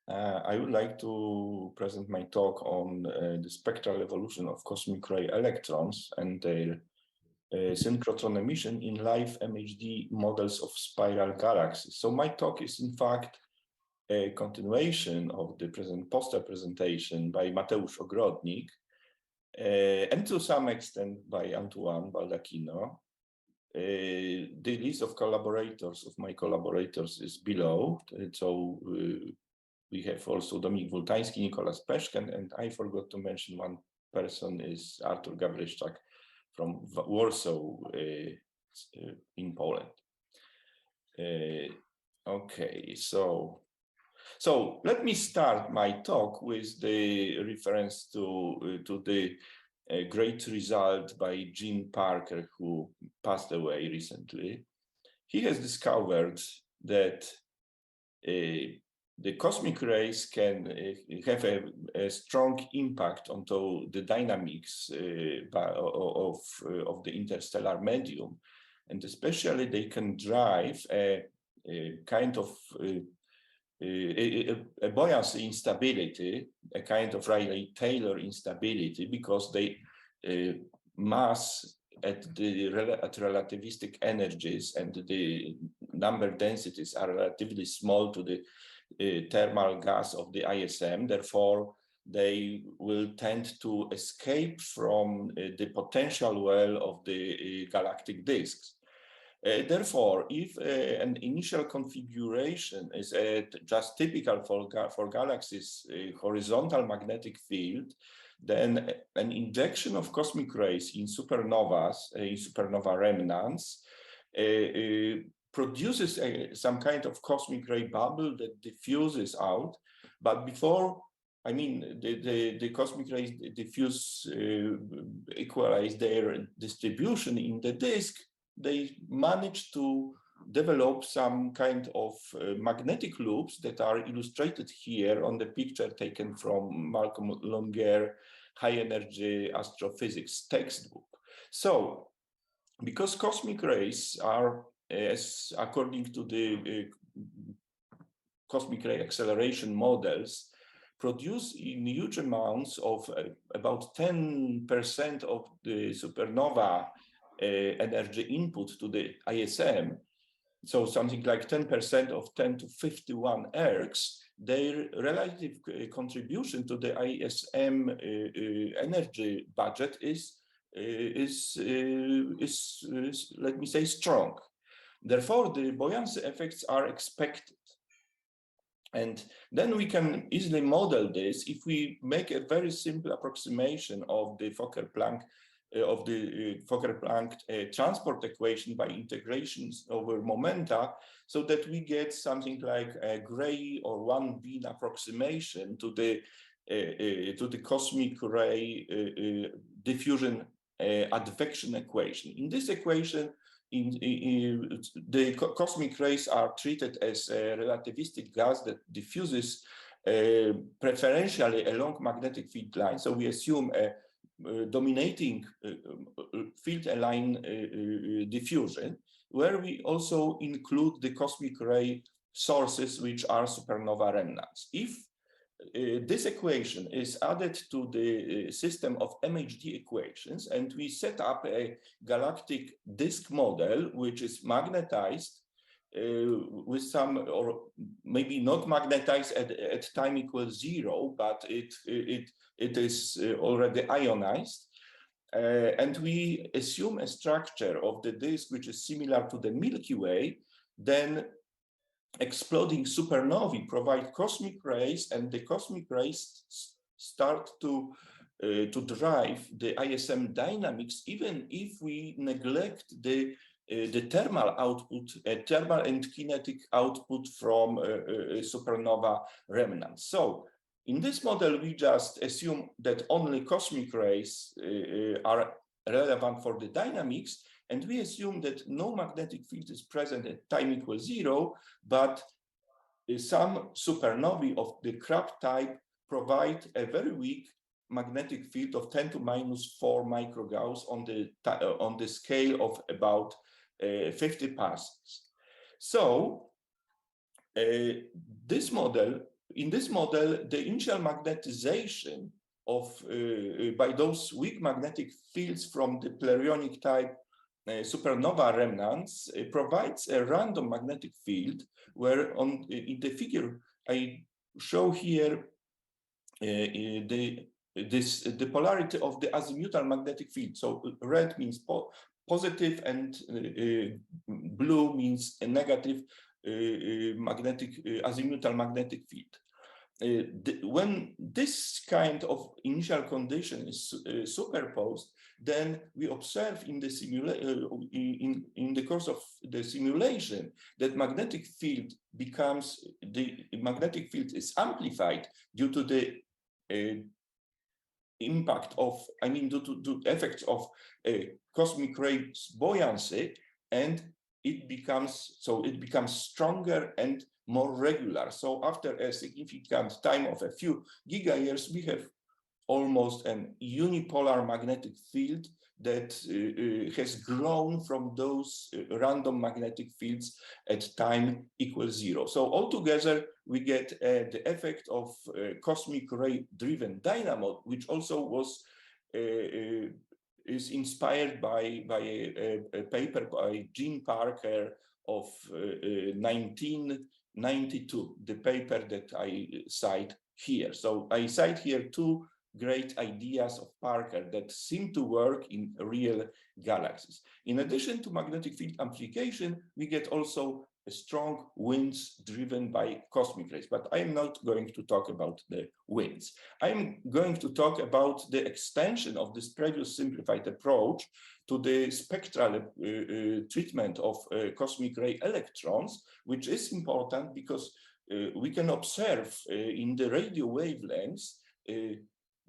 I would like to present my talk on the spectral evolution of cosmic ray electrons and their synchrotron emission in live MHD models of spiral galaxies. So my talk is in fact a continuation of the poster presentation by Mateusz Ogrodnik and to some extent by Antoine Baldacchino. The list of collaborators of my collaborators is below. So we have also Dominik Wultański, Nicolas Peszken, and I forgot to mention one person is Artur Gawryszczak from Warsaw in Poland. Okay, so let me start my talk with the reference to the great result by Gene Parker, who passed away recently. He has discovered that the cosmic rays can have a strong impact onto the dynamics of the interstellar medium, and especially they can drive a kind of a buoyancy instability, a kind of Rayleigh-Taylor instability, because they mass at relativistic energies and the number densities are relatively small to the thermal gas of the ISM. Therefore, they will tend to escape from the potential well of the galactic disks. Therefore, if an initial configuration is just typical for galaxies, horizontal magnetic field, then an injection of cosmic rays in supernovas, in supernova remnants, produces some kind of cosmic ray bubble that diffuses out. But before, I mean, the cosmic rays diffuse, equalize their distribution in the disk, they manage to develop some kind of magnetic loops that are illustrated here on the picture taken from Malcolm Longuer High Energy Astrophysics textbook. So, because cosmic rays are, as according to the cosmic ray acceleration models, produce in huge amounts of about 10% of the supernova energy input to the ISM, so something like 10% of 10 to 51 ergs, their relative contribution to the ISM energy budget is let me say, strong. Therefore, the buoyancy effects are expected. And then we can easily model this if we make a very simple approximation of the Fokker-Planck transport equation by integrations over momenta, so that we get something like a Gray or 1-beam approximation to the cosmic ray diffusion advection equation. In this equation, the cosmic rays are treated as a relativistic gas that diffuses preferentially along magnetic field lines. So we assume a dominating field line diffusion, where we also include the cosmic ray sources, which are supernova remnants. If this equation is added to the system of MHD equations, and we set up a galactic disk model, which is magnetized with some, or maybe not magnetized at time equals 0, but it is already ionized. And we assume a structure of the disk which is similar to the Milky Way, then exploding supernovae provide cosmic rays, and the cosmic rays start to drive the ISM dynamics, even if we neglect the thermal output, thermal and kinetic output from supernova remnants. So in this model, we just assume that only cosmic rays are relevant for the dynamics, and we assume that no magnetic field is present at time equals 0, but some supernovae of the Crab type provide a very weak magnetic field of 10 to -4 microgauss on the scale of about 50 parsecs. So this model in this model, the initial magnetization of by those weak magnetic fields from the pleiadionic type supernova remnants provides a random magnetic field, where in the figure I show here the polarity of the azimuthal magnetic field. So red means positive and blue means a negative azimuthal magnetic field. When this kind of initial condition is superposed, then we observe in the in the course of the simulation that the magnetic field is amplified due to the impact of, due to effects of cosmic ray buoyancy, and it becomes stronger and more regular. So after a significant time of a few gigayears, we have almost an unipolar magnetic field that has grown from those random magnetic fields at time equals 0. So altogether, we get the effect of cosmic ray driven dynamo, which also was is inspired by a paper by Gene Parker of 1992, the paper that I cite here. So I cite here two great ideas of Parker that seem to work in real galaxies. In addition to magnetic field amplification, we get also strong winds driven by cosmic rays, but I am not going to talk about the winds. I'm going to talk about the extension of this previous simplified approach to the spectral treatment of cosmic ray electrons, which is important because we can observe in the radio wavelengths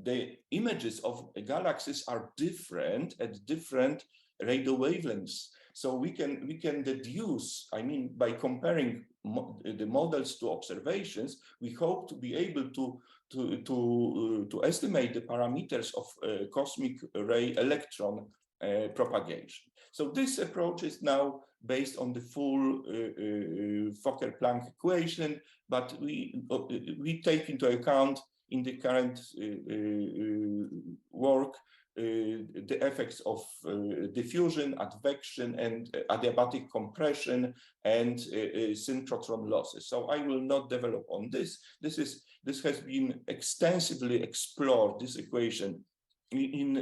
the images of galaxies are different at different radio wavelengths. So we can deduce, by comparing the models to observations, we hope to be able to estimate the parameters of cosmic ray electron propagation. So this approach is now based on the full Fokker-Planck equation, but we take into account in the current work the effects of diffusion, advection, and adiabatic compression, and synchrotron losses. So I will not develop on this. This has been extensively explored, this equation, in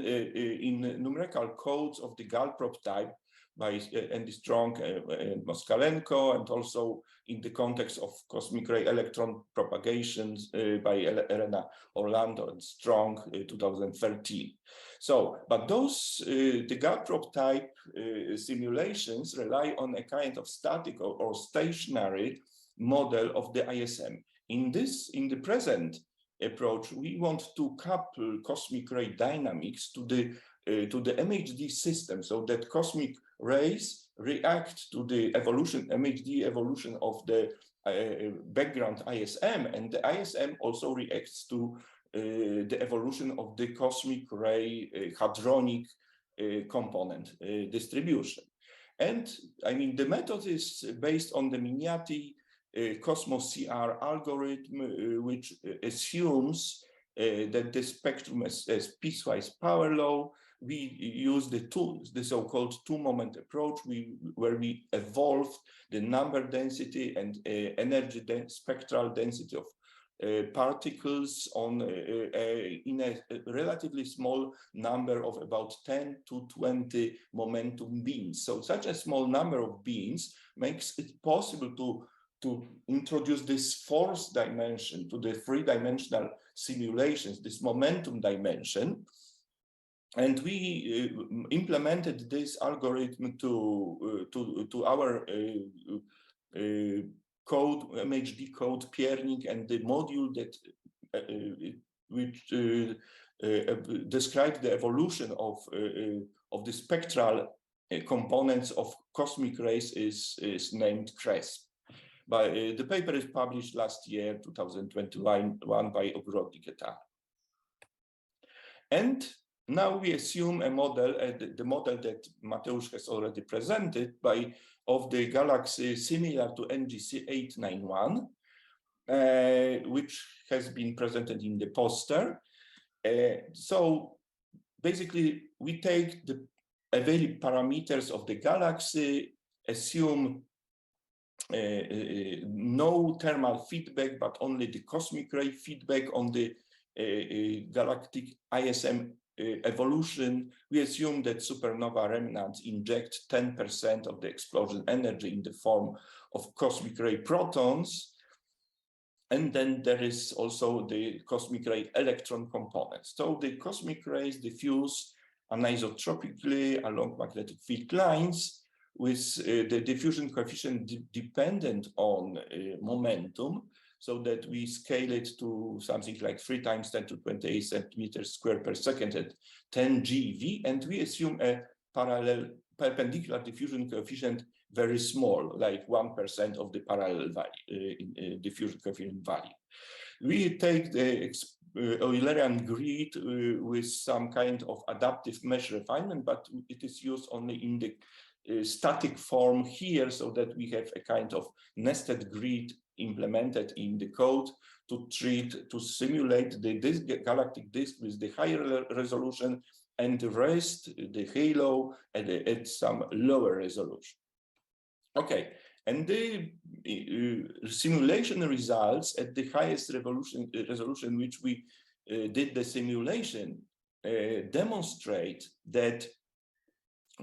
numerical codes of the Galprop type by Andy Strong and Moskalenko, and also in the context of cosmic ray electron propagations by Elena Orlando and Strong 2013. So, but those, the Galprop type simulations rely on a kind of static or stationary model of the ISM. In the present approach, we want to couple cosmic ray dynamics to the MHD system, so that cosmic rays react to the MHD evolution of the background ISM, and the ISM also reacts to the evolution of the cosmic ray hadronic component distribution. And the method is based on the Miniati Cosmos CR algorithm, which assumes that the spectrum is piecewise power law. We use the so-called two-moment approach, where we evolve the number density and energy spectral density of particles in a relatively small number of about 10 to 20 momentum beams. So such a small number of beams makes it possible to introduce this fourth dimension to the three-dimensional simulations, this momentum dimension. And we implemented this algorithm to our code, MHD code Piernik, and the module that which described the evolution of the spectral components of cosmic rays is named CRESP. The paper is published last year, 2021, by Ogrodnik et al. And now we assume a model, the model that Mateusz has already presented, of the galaxy similar to NGC 891. which has been presented in the poster. So basically, we take the available parameters of the galaxy, assume no thermal feedback, but only the cosmic ray feedback on the galactic ISM evolution. We assume that supernova remnants inject 10% of the explosion energy in the form of cosmic ray protons. And then there is also the cosmic ray electron component. So the cosmic rays diffuse anisotropically along magnetic field lines with the diffusion coefficient dependent on momentum, so that we scale it to something like 3 × 10⁻² centimeters squared per second at 10 GeV, and we assume a parallel perpendicular diffusion coefficient very small, like 1% of the parallel value, diffusion coefficient value. We take the Eulerian grid with some kind of adaptive mesh refinement, but it is used only in the static form here, so that we have a kind of nested grid implemented in the code to simulate the galactic disk with the higher resolution, and the rest, the halo, at some lower resolution. Okay, and the simulation results at the highest resolution which we did the simulation demonstrate that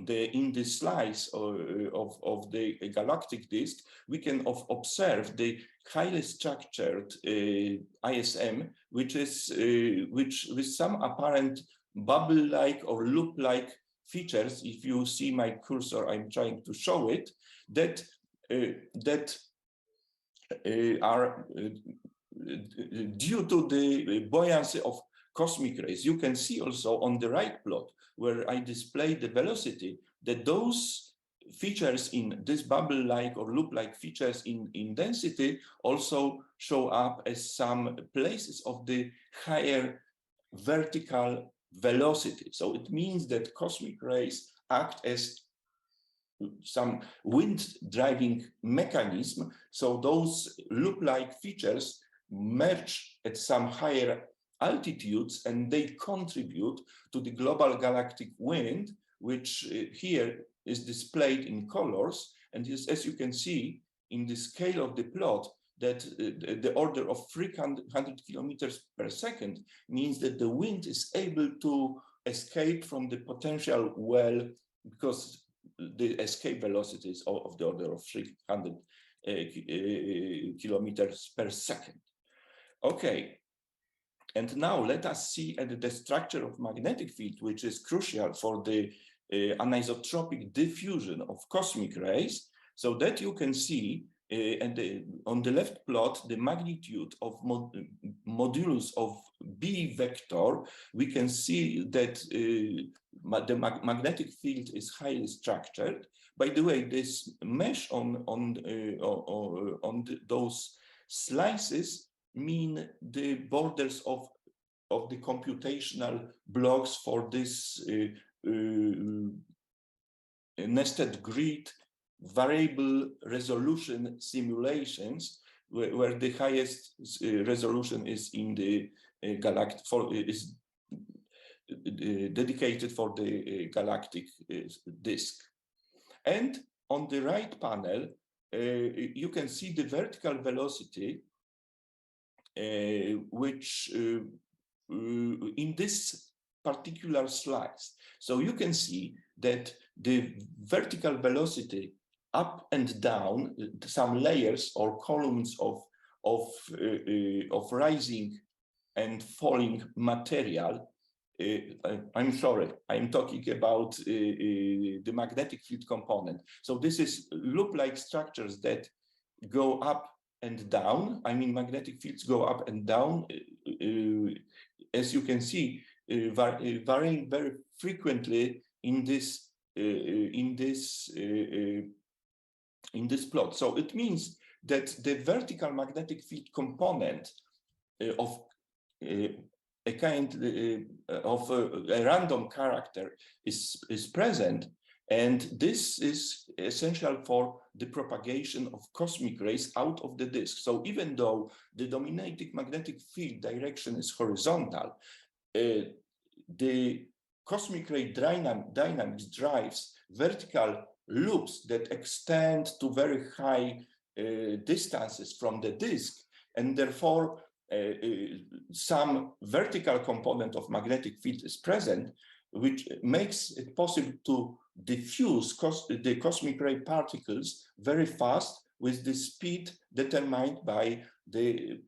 in the slice of the galactic disk, we can observe the highly structured ISM, which with some apparent bubble-like or loop-like features. If you see my cursor, I'm trying to show it, that are due to the buoyancy of cosmic rays. You can see also on the right plot, where I display the velocity, that those features in this bubble-like or loop-like features in density also show up as some places of the higher vertical velocity. So it means that cosmic rays act as some wind driving mechanism. So those loop-like features merge at some higher altitudes, and they contribute to the global galactic wind, which here is displayed in colors. And as you can see in the scale of the plot, that the order of 300 kilometers per second means that the wind is able to escape from the potential well, because the escape velocity is of the order of 300 kilometers per second. Okay, and now let us see at the structure of magnetic field, which is crucial for the anisotropic diffusion of cosmic rays, so that you can see on the left plot the magnitude of modulus of B vector. We can see that the magnetic field is highly structured. By the way, this mesh on those slices mean the borders of the computational blocks for this nested grid variable resolution simulations, where the highest resolution is in the galactic, is dedicated for the galactic disk. And on the right panel, you can see the vertical velocity, which in this particular slice. So you can see that the vertical velocity up and down, some layers or columns of rising and falling material. I'm sorry, I'm talking about the magnetic field component. So this is loop-like structures that go up and down. I mean, magnetic fields go up and down, as you can see, varying very frequently in this plot. So it means that the vertical magnetic field component of a kind of a random character is present, And this is essential for the propagation of cosmic rays out of the disk. So even though the dominating magnetic field direction is horizontal, the cosmic ray dynamics drives vertical loops that extend to very high distances from the disk, and therefore some vertical component of magnetic field is present, which makes it possible to diffuse the cosmic ray particles very fast with the speed determined by the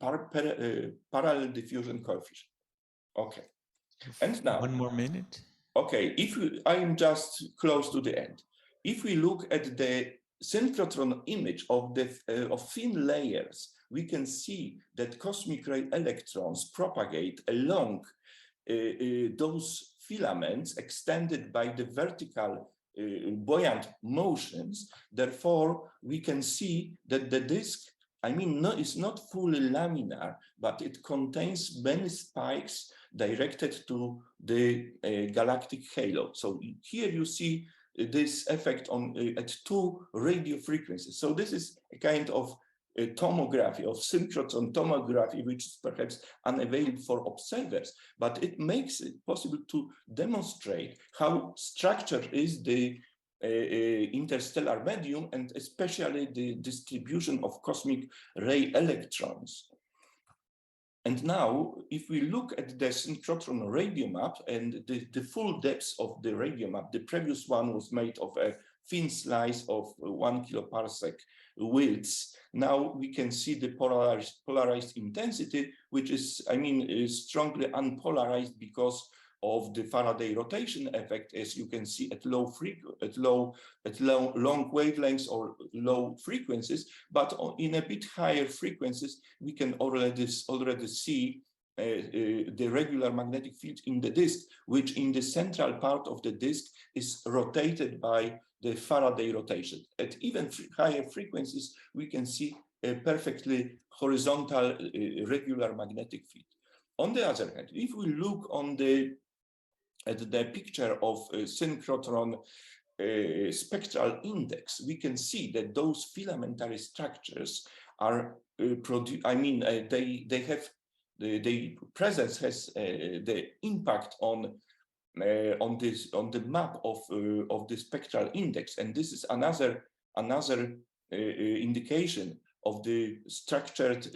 parallel diffusion coefficient. Okay, and now 1 more minute. Okay, I am just close to the end. If we look at the synchrotron image of the thin layers, we can see that cosmic ray electrons propagate along those filaments extended by the vertical buoyant motions. Therefore, we can see that the disk, is not fully laminar, but it contains many spikes directed to the galactic halo. So here you see this effect on at 2 radio frequencies. So this is a kind of a tomography, of synchrotron tomography, which is perhaps unavailable for observers, but it makes it possible to demonstrate how structured is the interstellar medium, and especially the distribution of cosmic ray electrons. And now, if we look at the synchrotron radio map and the full depth of the radio map, the previous one was made of a thin slice of 1 kiloparsec width. Now we can see the polarized intensity, which is, is strongly unpolarized because of the Faraday rotation effect, as you can see at long wavelengths or low frequencies, but in a bit higher frequencies, we can already see the regular magnetic field in the disk, which in the central part of the disk is rotated by the Faraday rotation. At even higher frequencies, we can see a perfectly horizontal regular magnetic field. On the other hand, if we look at the picture of synchrotron spectral index, we can see that those filamentary structures are the presence has the impact on the map of the spectral index, and this is another indication of the structured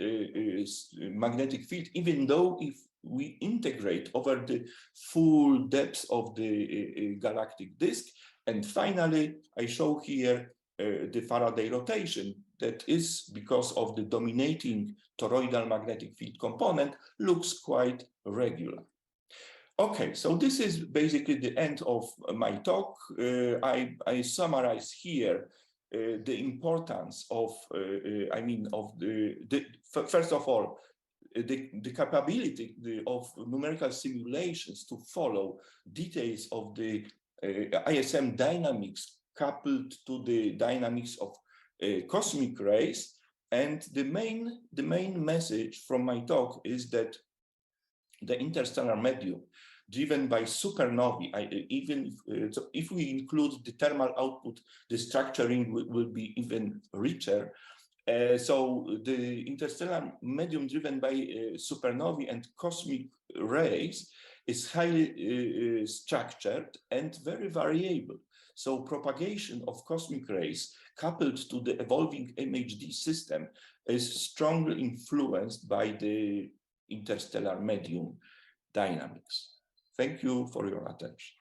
magnetic field, even though if we integrate over the full depth of the galactic disk. And finally, I show here the Faraday rotation that is, because of the dominating toroidal magnetic field component, looks quite regular. Okay, so this is basically the end of my talk. I summarize here the importance of, first of all, the capability of numerical simulations to follow details of the ISM dynamics coupled to the dynamics of cosmic rays. And the main message from my talk is that the interstellar medium driven by supernovae, if we include the thermal output, the structuring will be even richer. So the interstellar medium driven by supernovae and cosmic rays is highly structured and very variable. So propagation of cosmic rays coupled to the evolving MHD system is strongly influenced by the interstellar medium dynamics. Thank you for your attention.